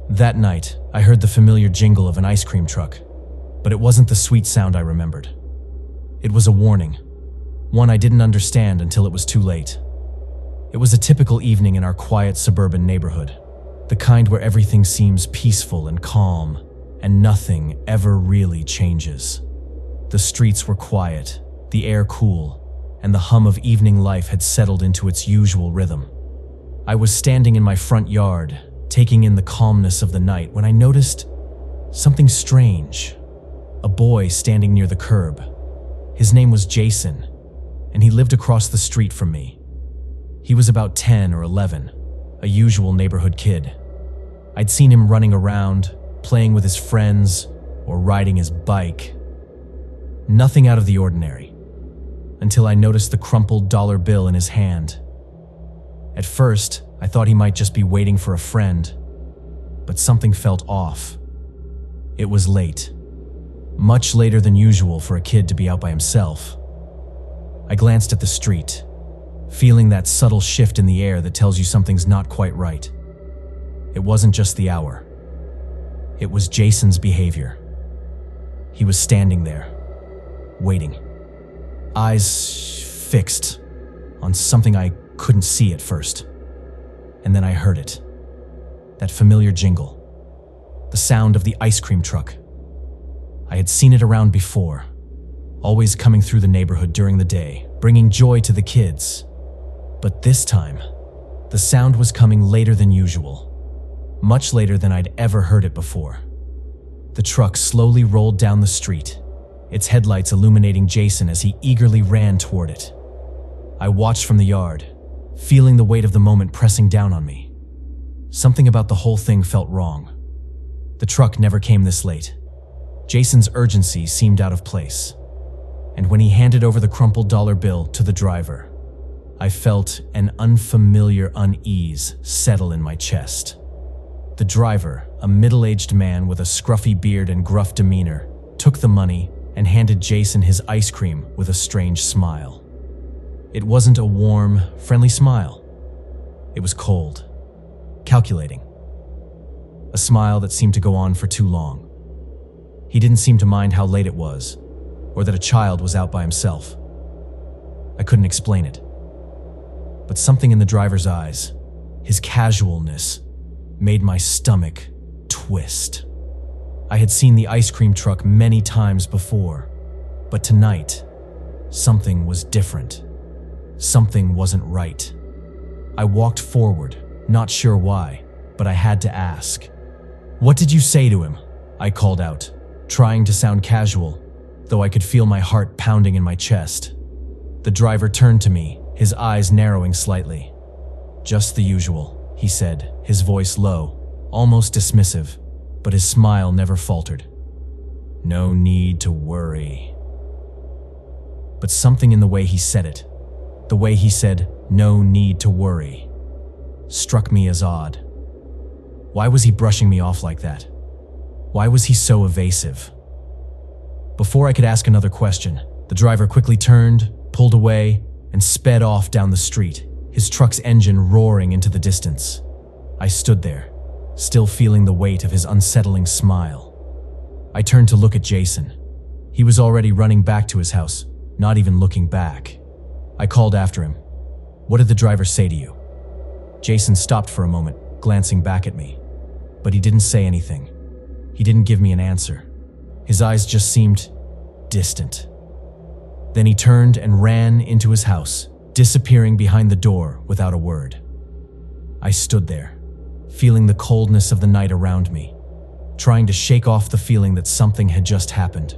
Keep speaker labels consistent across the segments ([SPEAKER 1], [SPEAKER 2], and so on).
[SPEAKER 1] That night, I heard the familiar jingle of an ice cream truck, but it wasn't the sweet sound I remembered. It was a warning, one I didn't understand until it was too late. It was a typical evening in our quiet suburban neighborhood, the kind where everything seems peaceful and calm, and nothing ever really changes. The streets were quiet, the air cool, and the hum of evening life had settled into its usual rhythm. I was standing in my front yard, taking in the calmness of the night, when I noticed something strange. A boy standing near the curb. His name was Jason, and he lived across the street from me. He was about 10 or 11, a usual neighborhood kid. I'd seen him running around, playing with his friends, or riding his bike. Nothing out of the ordinary, until I noticed the crumpled dollar bill in his hand. At first, I thought he might just be waiting for a friend, but something felt off. It was late, much later than usual for a kid to be out by himself. I glanced at the street, feeling that subtle shift in the air that tells you something's not quite right. It wasn't just the hour. It was Jason's behavior. He was standing there, waiting, eyes fixed on something I couldn't see at first. And then I heard it. That familiar jingle. The sound of the ice cream truck. I had seen it around before, always coming through the neighborhood during the day, bringing joy to the kids. But this time, the sound was coming later than usual, much later than I'd ever heard it before. The truck slowly rolled down the street, its headlights illuminating Jason as he eagerly ran toward it. I watched from the yard, feeling the weight of the moment pressing down on me. Something about the whole thing felt wrong. The truck never came this late. Jason's urgency seemed out of place. And when he handed over the crumpled dollar bill to the driver, I felt an unfamiliar unease settle in my chest. The driver, a middle-aged man with a scruffy beard and gruff demeanor, took the money and handed Jason his ice cream with a strange smile. It wasn't a warm, friendly smile. It was cold, calculating. A smile that seemed to go on for too long. He didn't seem to mind how late it was, or that a child was out by himself. I couldn't explain it. But something in the driver's eyes, his casualness, made my stomach twist. I had seen the ice cream truck many times before, but tonight, something was different. Something wasn't right. I walked forward, not sure why, but I had to ask. "What did you say to him?" I called out, trying to sound casual, though I could feel my heart pounding in my chest. The driver turned to me, his eyes narrowing slightly. "Just the usual," he said, his voice low, almost dismissive, but his smile never faltered. "No need to worry." But something in the way he said it, the way he said, "no need to worry," struck me as odd. Why was he brushing me off like that? Why was he so evasive? Before I could ask another question, the driver quickly turned, pulled away, and sped off down the street, his truck's engine roaring into the distance. I stood there, still feeling the weight of his unsettling smile. I turned to look at Jason. He was already running back to his house, not even looking back. I called after him. "What did the driver say to you?" Jason stopped for a moment, glancing back at me. But he didn't say anything. He didn't give me an answer. His eyes just seemed distant. Then he turned and ran into his house, disappearing behind the door without a word. I stood there, feeling the coldness of the night around me, trying to shake off the feeling that something had just happened.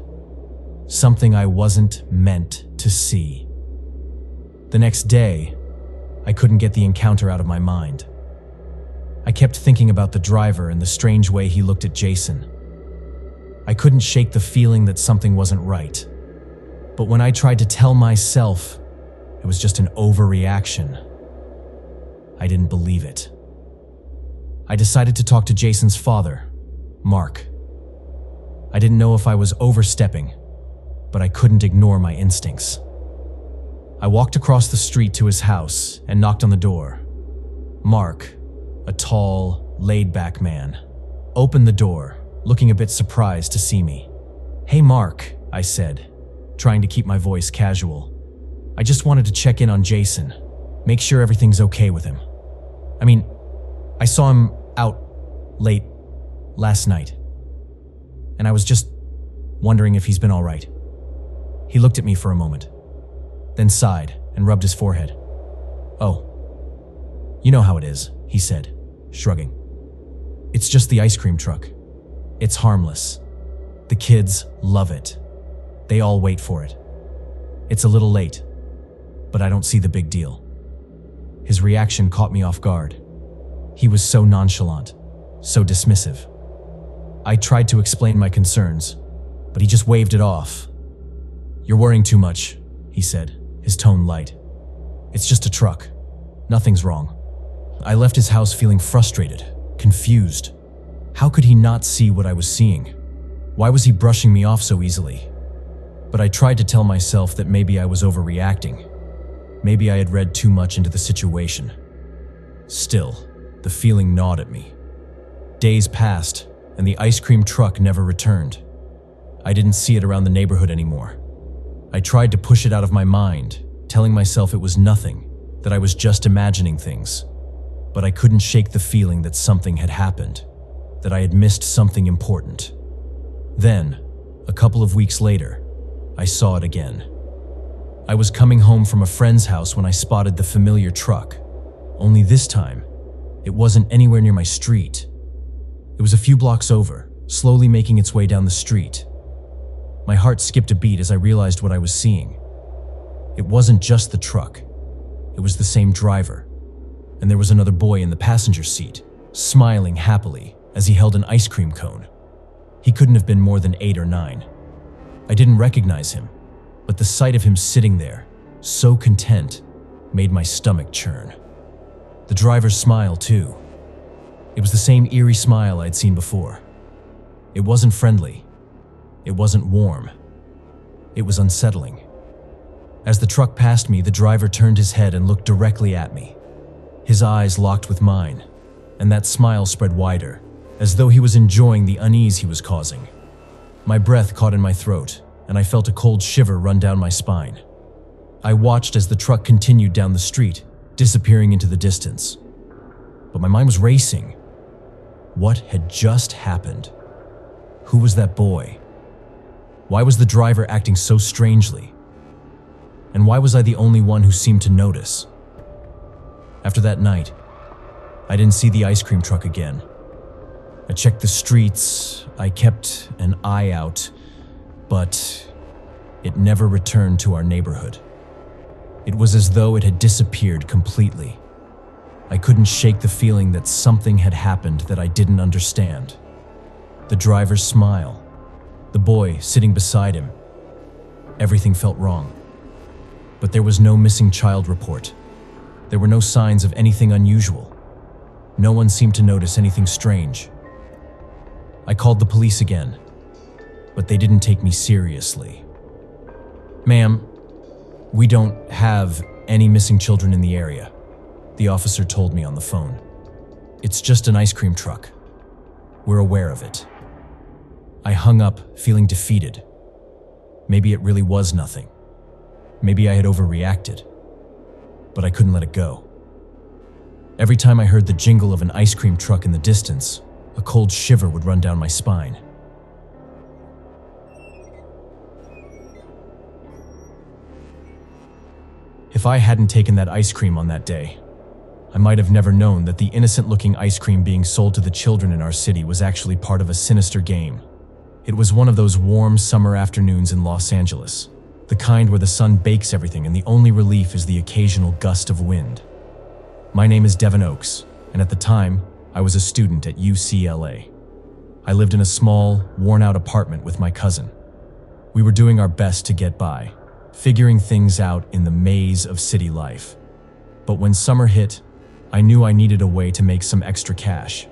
[SPEAKER 1] Something I wasn't meant to see. The next day, I couldn't get the encounter out of my mind. I kept thinking about the driver and the strange way he looked at Jason. I couldn't shake the feeling that something wasn't right. But when I tried to tell myself it was just an overreaction, I didn't believe it. I decided to talk to Jason's father, Mark. I didn't know if I was overstepping, but I couldn't ignore my instincts. I walked across the street to his house and knocked on the door. Mark, a tall, laid-back man, opened the door, looking a bit surprised to see me. "Hey Mark," I said, trying to keep my voice casual. "I just wanted to check in on Jason, make sure everything's okay with him. I mean, I saw him out late last night, and I was just wondering if he's been all right." He looked at me for a moment, then sighed and rubbed his forehead. "Oh, you know how it is," he said, shrugging. "It's just the ice cream truck. It's harmless. The kids love it. They all wait for it. It's a little late, but I don't see the big deal." His reaction caught me off guard. He was so nonchalant, so dismissive. I tried to explain my concerns, but he just waved it off. "You're worrying too much," he said, his tone light. "It's just a truck. Nothing's wrong." I left his house feeling frustrated, confused. How could he not see what I was seeing? Why was he brushing me off so easily? But I tried to tell myself that maybe I was overreacting. Maybe I had read too much into the situation. Still, the feeling gnawed at me. Days passed, and the ice cream truck never returned. I didn't see it around the neighborhood anymore. I tried to push it out of my mind, telling myself it was nothing, that I was just imagining things. But I couldn't shake the feeling that something had happened, that I had missed something important. Then, a couple of weeks later, I saw it again. I was coming home from a friend's house when I spotted the familiar truck. Only this time, it wasn't anywhere near my street. It was a few blocks over, slowly making its way down the street. My heart skipped a beat as I realized what I was seeing. It wasn't just the truck. It was the same driver. And there was another boy in the passenger seat, smiling happily as he held an ice cream cone. He couldn't have been more than 8 or 9. I didn't recognize him, but the sight of him sitting there, so content, made my stomach churn. The driver's smile, too. It was the same eerie smile I'd seen before. It wasn't friendly. It wasn't warm. It was unsettling. As the truck passed me, the driver turned his head and looked directly at me. His eyes locked with mine, and that smile spread wider, as though he was enjoying the unease he was causing. My breath caught in my throat, and I felt a cold shiver run down my spine. I watched as the truck continued down the street, disappearing into the distance. But my mind was racing. What had just happened? Who was that boy? Why was the driver acting so strangely? And why was I the only one who seemed to notice? After that night, I didn't see the ice cream truck again. I checked the streets, I kept an eye out, but it never returned to our neighborhood. It was as though it had disappeared completely. I couldn't shake the feeling that something had happened that I didn't understand. The driver's smile, the boy sitting beside him. Everything felt wrong. But there was no missing child report. There were no signs of anything unusual. No one seemed to notice anything strange. I called the police again, but they didn't take me seriously. "Ma'am, we don't have any missing children in the area," the officer told me on the phone. "It's just an ice cream truck. We're aware of it." I hung up, feeling defeated. Maybe it really was nothing. Maybe I had overreacted. But I couldn't let it go. Every time I heard the jingle of an ice cream truck in the distance, a cold shiver would run down my spine. If I hadn't taken that ice cream on that day, I might have never known that the innocent-looking ice cream being sold to the children in our city was actually part of a sinister game. It was one of those warm summer afternoons in Los Angeles, the kind where the sun bakes everything and the only relief is the occasional gust of wind. My name is Devin Oakes, and at the time, I was a student at UCLA. I lived in a small, worn-out apartment with my cousin. We were doing our best to get by, figuring things out in the maze of city life. But when summer hit, I knew I needed a way to make some extra cash.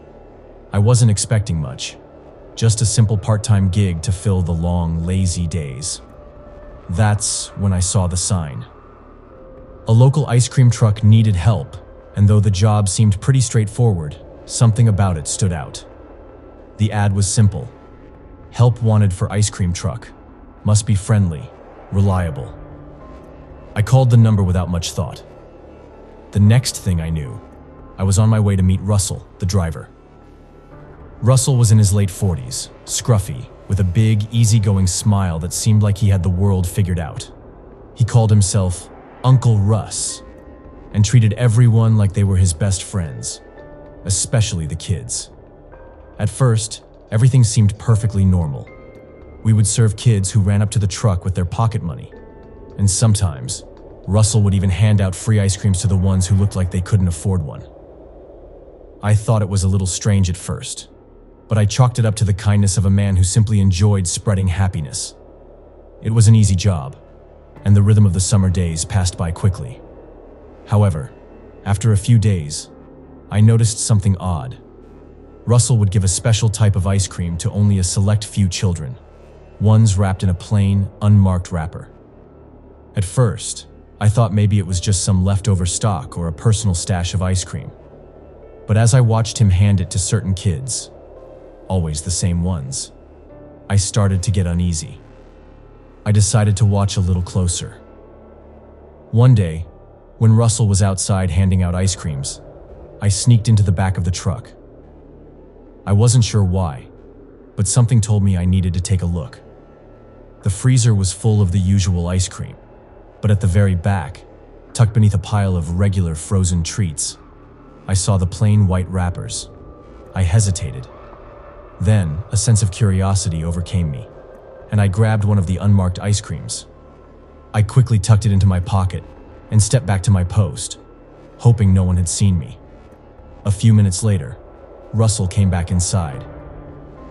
[SPEAKER 1] I wasn't expecting much, just a simple part-time gig to fill the long, lazy days. That's when I saw the sign. A local ice cream truck needed help, and though the job seemed pretty straightforward, something about it stood out. The ad was simple. Help wanted for ice cream truck. Must be friendly, reliable. I called the number without much thought. The next thing I knew, I was on my way to meet Russell, the driver. Russell was in his late 40s, scruffy, with a big, easygoing smile that seemed like he had the world figured out. He called himself Uncle Russ and treated everyone like they were his best friends, especially the kids. At first, everything seemed perfectly normal. We would serve kids who ran up to the truck with their pocket money, and sometimes, Russell would even hand out free ice creams to the ones who looked like they couldn't afford one. I thought it was a little strange at first, but I chalked it up to the kindness of a man who simply enjoyed spreading happiness. It was an easy job, and the rhythm of the summer days passed by quickly. However, after a few days, I noticed something odd. Russell would give a special type of ice cream to only a select few children, ones wrapped in a plain, unmarked wrapper. At first, I thought maybe it was just some leftover stock or a personal stash of ice cream. But as I watched him hand it to certain kids, always the same ones, I started to get uneasy. I decided to watch a little closer. One day, when Russell was outside handing out ice creams, I sneaked into the back of the truck. I wasn't sure why, but something told me I needed to take a look. The freezer was full of the usual ice cream, but at the very back, tucked beneath a pile of regular frozen treats, I saw the plain white wrappers. I hesitated. Then, a sense of curiosity overcame me, and I grabbed one of the unmarked ice creams. I quickly tucked it into my pocket and stepped back to my post, hoping no one had seen me. A few minutes later, Russell came back inside,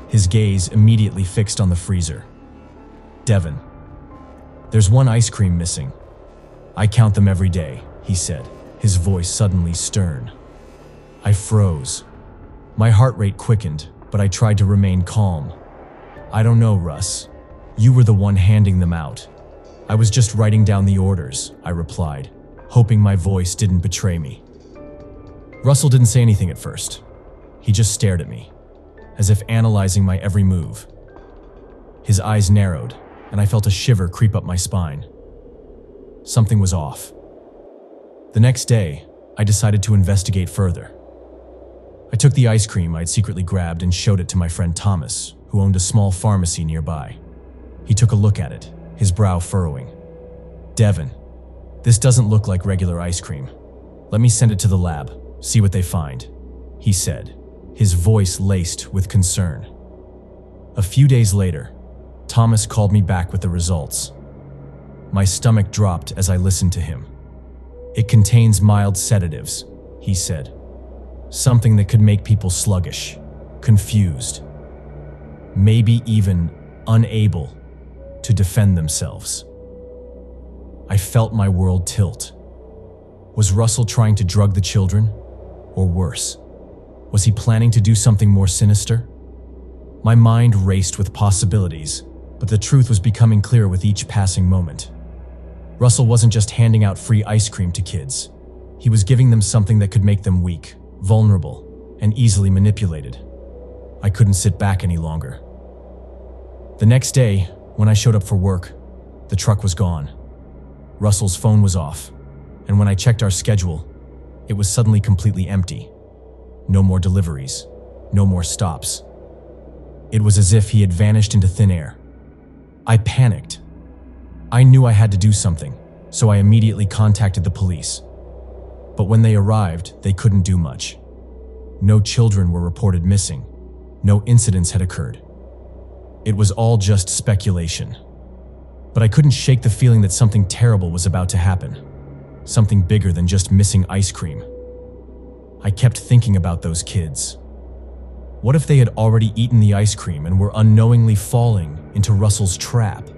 [SPEAKER 1] his gaze immediately fixed on the freezer. "Devin, there's one ice cream missing. I count them every day," he said, his voice suddenly stern. I froze. My heart rate quickened, but I tried to remain calm. "I don't know, Russ. You were the one handing them out." "I was just writing down the orders," I replied, hoping my voice didn't betray me. Russell didn't say anything at first. He just stared at me, as if analyzing my every move. His eyes narrowed, and I felt a shiver creep up my spine. Something was off. The next day, I decided to investigate further. I took the ice cream I'd secretly grabbed and showed it to my friend Thomas, who owned a small pharmacy nearby. He took a look at it, his brow furrowing. "Devin, this doesn't look like regular ice cream. Let me send it to the lab, see what they find," he said, his voice laced with concern. A few days later, Thomas called me back with the results. My stomach dropped as I listened to him. "It contains mild sedatives," he said. "Something that could make people sluggish, confused, maybe even unable to defend themselves." I felt my world tilt. Was Russell trying to drug the children? Or worse, was he planning to do something more sinister? My mind raced with possibilities, but the truth was becoming clearer with each passing moment. Russell wasn't just handing out free ice cream to kids. He was giving them something that could make them weak, vulnerable, and easily manipulated. I couldn't sit back any longer. The next day, when I showed up for work, the truck was gone. Russell's phone was off, and when I checked our schedule, it was suddenly completely empty. No more deliveries, no more stops. It was as if he had vanished into thin air. I panicked. I knew I had to do something, so I immediately contacted the police. But when they arrived, they couldn't do much. No children were reported missing. No incidents had occurred. It was all just speculation. But I couldn't shake the feeling that something terrible was about to happen. Something bigger than just missing ice cream. I kept thinking about those kids. What if they had already eaten the ice cream and were unknowingly falling into Russell's trap?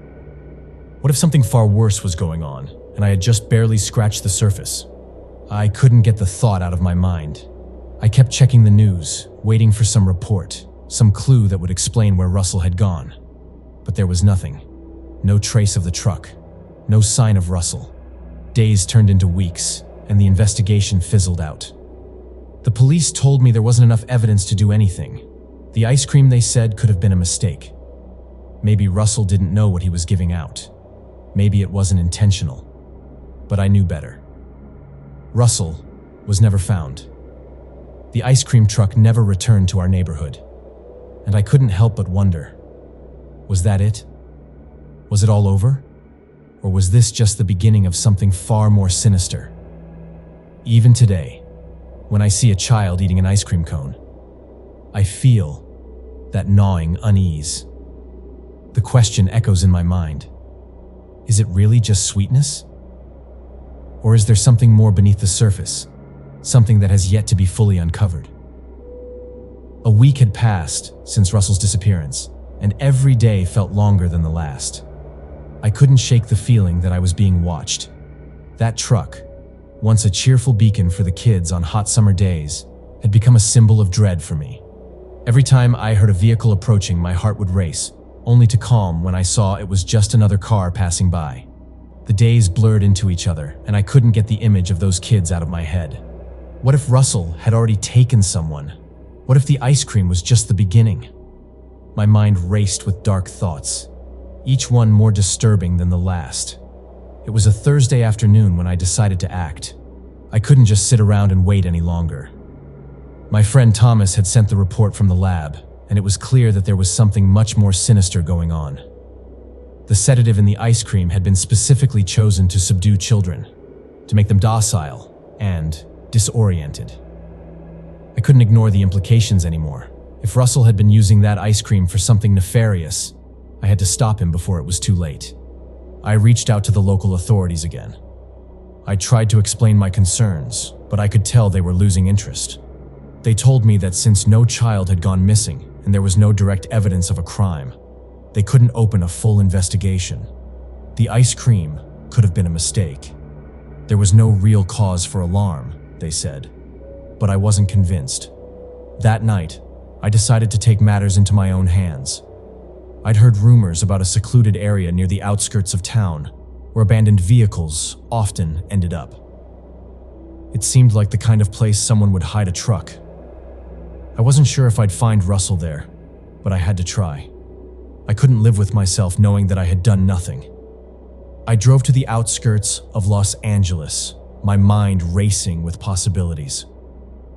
[SPEAKER 1] What if something far worse was going on, and I had just barely scratched the surface? I couldn't get the thought out of my mind. I kept checking the news, waiting for some report, some clue that would explain where Russell had gone. But there was nothing. No trace of the truck. No sign of Russell. Days turned into weeks, and the investigation fizzled out. The police told me there wasn't enough evidence to do anything. The ice cream, they said, could have been a mistake. Maybe Russell didn't know what he was giving out. Maybe it wasn't intentional. But I knew better. Russell was never found. The ice cream truck never returned to our neighborhood. And I couldn't help but wonder, was that it? Was it all over? Or was this just the beginning of something far more sinister? Even today, when I see a child eating an ice cream cone, I feel that gnawing unease. The question echoes in my mind. Is it really just sweetness? Or is there something more beneath the surface, something that has yet to be fully uncovered? A week had passed since Russell's disappearance, and every day felt longer than the last. I couldn't shake the feeling that I was being watched. That truck, once a cheerful beacon for the kids on hot summer days, had become a symbol of dread for me. Every time I heard a vehicle approaching, my heart would race, only to calm when I saw it was just another car passing by. The days blurred into each other, and I couldn't get the image of those kids out of my head. What if Russell had already taken someone? What if the ice cream was just the beginning? My mind raced with dark thoughts, each one more disturbing than the last. It was a Thursday afternoon when I decided to act. I couldn't just sit around and wait any longer. My friend Thomas had sent the report from the lab, and it was clear that there was something much more sinister going on. The sedative in the ice cream had been specifically chosen to subdue children, to make them docile and disoriented. I couldn't ignore the implications anymore. If Russell had been using that ice cream for something nefarious, I had to stop him before it was too late. I reached out to the local authorities again. I tried to explain my concerns, but I could tell they were losing interest. They told me that since no child had gone missing and there was no direct evidence of a crime, they couldn't open a full investigation. The ice cream could have been a mistake. There was no real cause for alarm, they said. But I wasn't convinced. That night, I decided to take matters into my own hands. I'd heard rumors about a secluded area near the outskirts of town, where abandoned vehicles often ended up. It seemed like the kind of place someone would hide a truck. I wasn't sure if I'd find Russell there, but I had to try. I couldn't live with myself knowing that I had done nothing. I drove to the outskirts of Los Angeles, my mind racing with possibilities.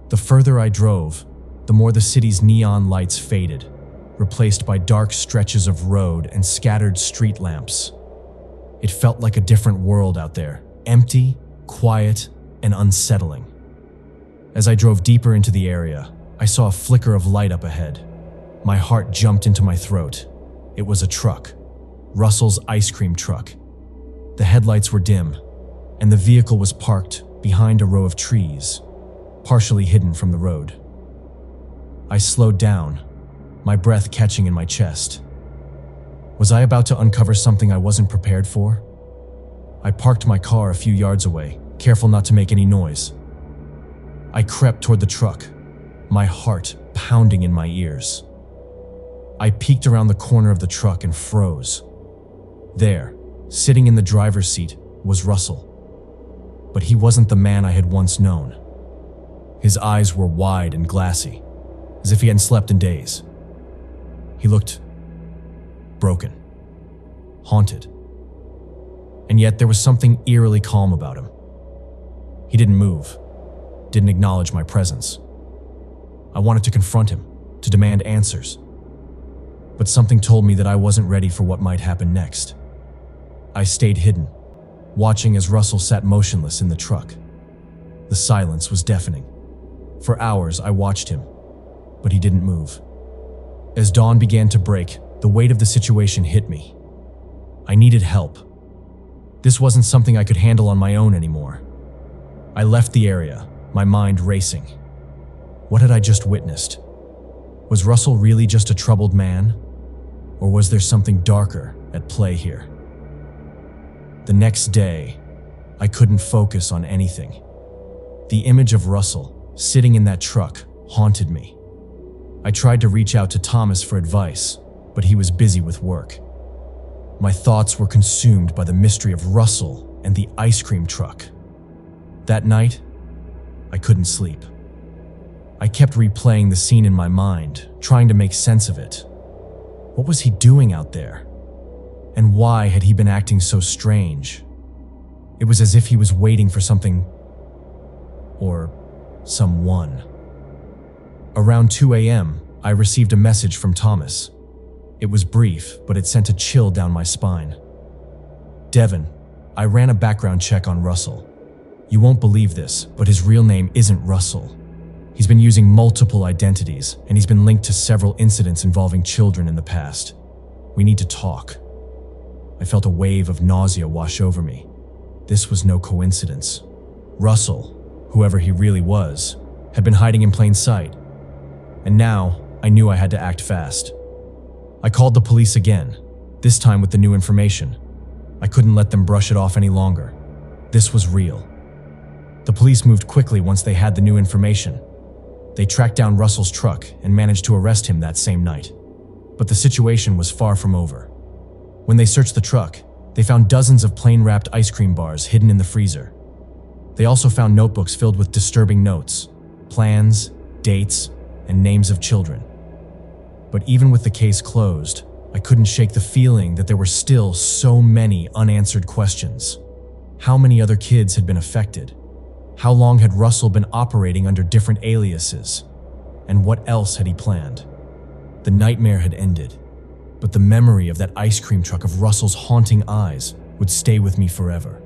[SPEAKER 1] The further I drove, the more the city's neon lights faded, replaced by dark stretches of road and scattered street lamps. It felt like a different world out there, empty, quiet, and unsettling. As I drove deeper into the area, I saw a flicker of light up ahead. My heart jumped into my throat. It was a truck, Russell's ice cream truck. The headlights were dim, and the vehicle was parked behind a row of trees, partially hidden from the road. I slowed down, my breath catching in my chest. Was I about to uncover something I wasn't prepared for? I parked my car a few yards away, careful not to make any noise. I crept toward the truck, my heart pounding in my ears. I peeked around the corner of the truck and froze. There, sitting in the driver's seat, was Russell. But he wasn't the man I had once known. His eyes were wide and glassy, as if he hadn't slept in days. He looked broken, haunted. And yet there was something eerily calm about him. He didn't move, didn't acknowledge my presence. I wanted to confront him, to demand answers. But something told me that I wasn't ready for what might happen next. I stayed hidden, watching as Russell sat motionless in the truck. The silence was deafening. For hours I watched him, but he didn't move. As dawn began to break, the weight of the situation hit me. I needed help. This wasn't something I could handle on my own anymore. I left the area, my mind racing. What had I just witnessed? Was Russell really just a troubled man? Or was there something darker at play here? The next day, I couldn't focus on anything. The image of Russell, sitting in that truck, haunted me. I tried to reach out to Thomas for advice, but he was busy with work. My thoughts were consumed by the mystery of Russell and the ice cream truck. That night, I couldn't sleep. I kept replaying the scene in my mind, trying to make sense of it. What was he doing out there? And why had he been acting so strange? It was as if he was waiting for something or someone. Around 2 a.m., I received a message from Thomas. It was brief, but it sent a chill down my spine. Devin, I ran a background check on Russell. You won't believe this, but his real name isn't Russell. He's been using multiple identities, and he's been linked to several incidents involving children in the past. We need to talk. I felt a wave of nausea wash over me. This was no coincidence. Russell, whoever he really was, had been hiding in plain sight. And now, I knew I had to act fast. I called the police again, this time with the new information. I couldn't let them brush it off any longer. This was real. The police moved quickly once they had the new information. They tracked down Russell's truck and managed to arrest him that same night. But the situation was far from over. When they searched the truck, they found dozens of plain-wrapped ice cream bars hidden in the freezer. They also found notebooks filled with disturbing notes, plans, dates, and names of children. But even with the case closed, I couldn't shake the feeling that there were still so many unanswered questions. How many other kids had been affected? How long had Russell been operating under different aliases? And what else had he planned? The nightmare had ended, but the memory of that ice cream truck of Russell's haunting eyes would stay with me forever.